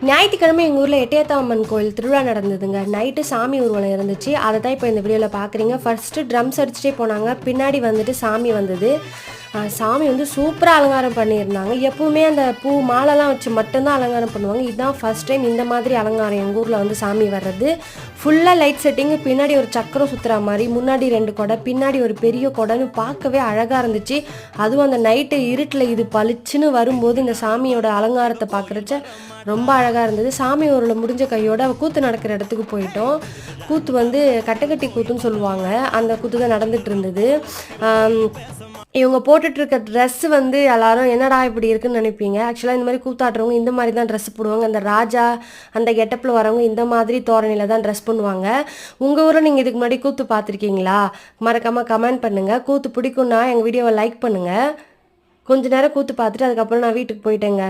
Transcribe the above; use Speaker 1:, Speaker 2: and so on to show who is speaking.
Speaker 1: ஞாயிற்றுக்கிழமை எங்கள் ஊரில் எட்டயத்தாம்மன் கோயில் திருவிழா நடந்ததுங்க. நைட்டு சாமி ஊர்வலம் இருந்துச்சு. அதை தான் இப்போ இந்த வீடியோவில் பார்க்குறீங்க. ஃபர்ஸ்ட்டு ட்ரம்ஸ் அடிச்சுட்டே போனாங்க. பின்னாடி வந்துட்டு சாமி வந்தது. சாமி வந்து சூப்பராக அலங்காரம் பண்ணியிருந்தாங்க. எப்பவுமே அந்த பூ மாலைலாம் வச்சு மட்டும்தான் அலங்காரம் பண்ணுவாங்க. இதுதான் ஃபர்ஸ்ட் டைம் இந்த மாதிரி அலங்காரம் எங்கள் ஊரில் வந்து சாமி வர்றது. ஃபுல்லாக லைட் செட்டிங்கு, பின்னாடி ஒரு சக்கரம் சுற்றுற மாதிரி, முன்னாடி 2 கொடை, பின்னாடி ஒரு பெரிய கொடைன்னு பார்க்கவே அழகாக இருந்துச்சு. அதுவும் அந்த நைட்டு இருட்டில் இது பளிச்சுன்னு வரும்போது இந்த சாமியோட அலங்காரத்தை பார்க்குறச்ச ரொம்ப அழகாக இருந்தது. சாமி ஊரில் முடிஞ்ச கையோட கூத்து நடக்கிற இடத்துக்கு போயிட்டோம். கூத்து வந்து கட்டக்கட்டி கூத்துன்னு சொல்லுவாங்க. அந்த கூத்து தான் நடந்துட்டு இருந்தது. இவங்க போட்டுட்ருக்க ட்ரெஸ்ஸு வந்து எல்லாரும் என்னடா இப்படி இருக்குன்னு நினைப்பீங்க. ஆக்சுவலாக இந்த மாதிரி கூத்தாடுறவங்க இந்த மாதிரி தான் ட்ரெஸ் போடுவாங்க. அந்த ராஜா அந்த கெட்டப்பில் வரவங்க இந்த மாதிரி தோரணையில் தான் ட்ரெஸ் பண்ணுவாங்க. உங்கள் ஊரில் நீங்கள் இதுக்கு முன்னாடி கூத்து பார்த்துருக்கீங்களா? மறக்காமல் கமெண்ட் பண்ணுங்கள். கூத்து பிடிக்குன்னா எங்கள் வீடியோவை லைக் பண்ணுங்கள். கொஞ்ச நேரம் கூத்து பார்த்துட்டு அதுக்கப்புறம் நான் வீட்டுக்கு போயிட்டேங்க.